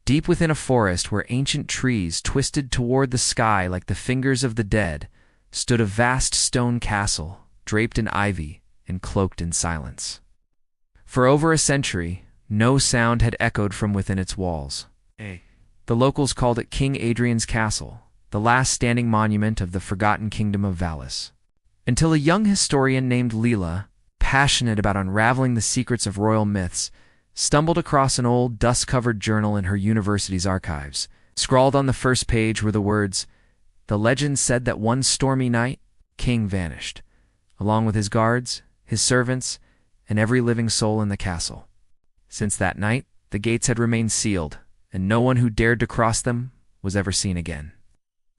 Deep within a forest where ancient trees twisted toward the sky like the fingers of the dead, stood a vast stone castle, draped in ivy and cloaked in silence. For over a century, no sound had echoed from within its walls. The locals called it King Adrian's castle, the last standing monument of the forgotten kingdom of Vallis. Until a young historian named Leela, passionate about unraveling the secrets of royal myths, stumbled across an old, dust-covered journal in her university's archives. Scrawled on the first page were the words, "The legend said that one stormy night, King vanished, along with his guards, his servants, and every living soul in the castle. Since that night, the gates had remained sealed, and no one who dared to cross them was ever seen again."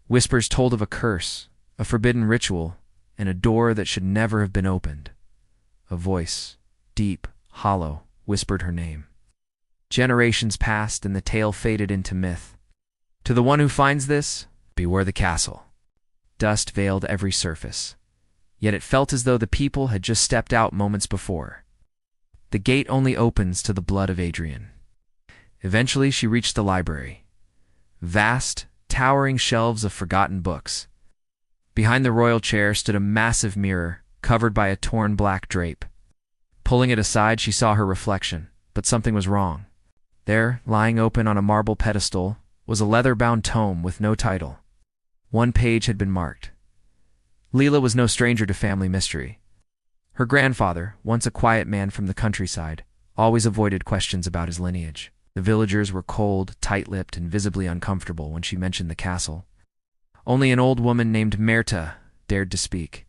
Whispers told of a curse, a forbidden ritual, and a door that should never have been opened. A voice, deep, hollow, whispered her name. Generations passed and the tale faded into myth. To the one who finds this, beware the castle. Dust veiled every surface. Yet it felt as though the people had just stepped out moments before. The gate only opens to the blood of Adrian. Eventually she reached the library. Vast, towering shelves of forgotten books. Behind the royal chair stood a massive mirror, covered by a torn black drape. Pulling it aside, she saw her reflection, but something was wrong. There, lying open on a marble pedestal, was a leather-bound tome with no title. One page had been marked. Leela was no stranger to family mystery. Her grandfather, once a quiet man from the countryside, always avoided questions about his lineage. The villagers were cold, tight-lipped, and visibly uncomfortable when she mentioned the castle. Only an old woman named Merta dared to speak.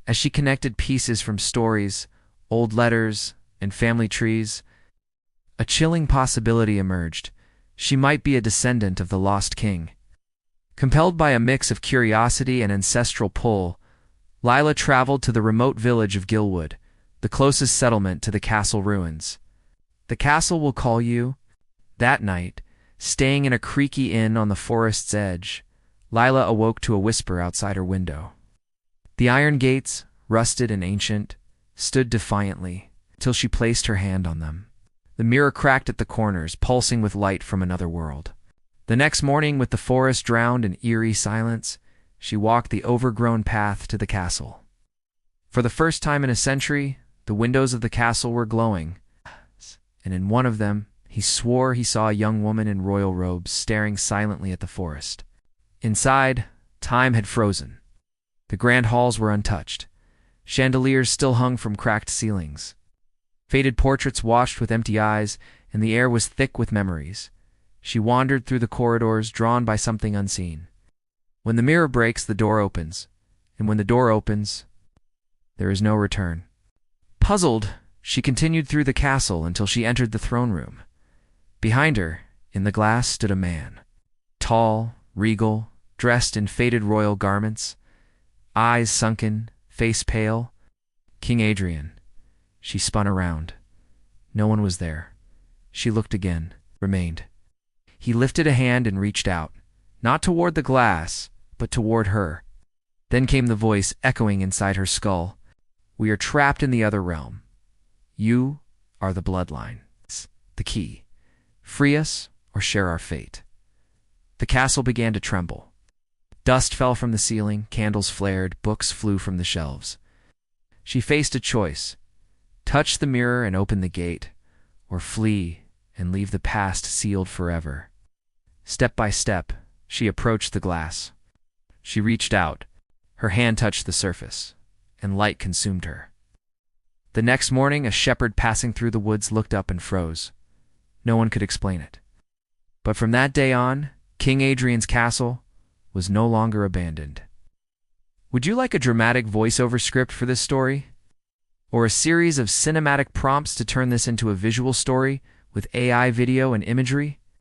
As she connected pieces from stories, old letters, and family trees, a chilling possibility emerged. She might be a descendant of the lost king. Compelled by a mix of curiosity and ancestral pull, Lila traveled to the remote village of Gilwood, the closest settlement to the castle ruins. "The castle will call you." That night, staying in a creaky inn on the forest's edge, Lila awoke to a whisper outside her window. The iron gates, rusted and ancient, stood defiantly, till she placed her hand on them. The mirror cracked at the corners, pulsing with light from another world. The next morning, with the forest drowned in eerie silence, she walked the overgrown path to the castle. For the first time in a century, the windows of the castle were glowing, and in one of them, he swore he saw a young woman in royal robes staring silently at the forest. Inside, time had frozen. The grand halls were untouched. Chandeliers still hung from cracked ceilings. Faded portraits watched with empty eyes, and the air was thick with memories. She wandered through the corridors, drawn by something unseen. When the mirror breaks, the door opens. And when the door opens, there is no return. Puzzled, she continued through the castle until she entered the throne room. Behind her, in the glass, stood a man. Tall, regal, dressed in faded royal garments, eyes sunken, face pale. King Adrian. She spun around. No one was there. She looked again, remained. He lifted a hand and reached out, not toward the glass, but toward her. Then came the voice echoing inside her skull. "We are trapped in the other realm. You are the bloodline, the key. Free us or share our fate." The castle began to tremble. Dust fell from the ceiling, candles flared, books flew from the shelves. She faced a choice: touch the mirror and open the gate, or flee and leave the past sealed forever. Step by step, she approached the glass. She reached out. Her hand touched the surface, and light consumed her. The next morning, a shepherd passing through the woods looked up and froze. No one could explain it. But from that day on, King Adrian's castle was no longer abandoned. Would you like a dramatic voiceover script for this story? Or a series of cinematic prompts to turn this into a visual story with AI video and imagery?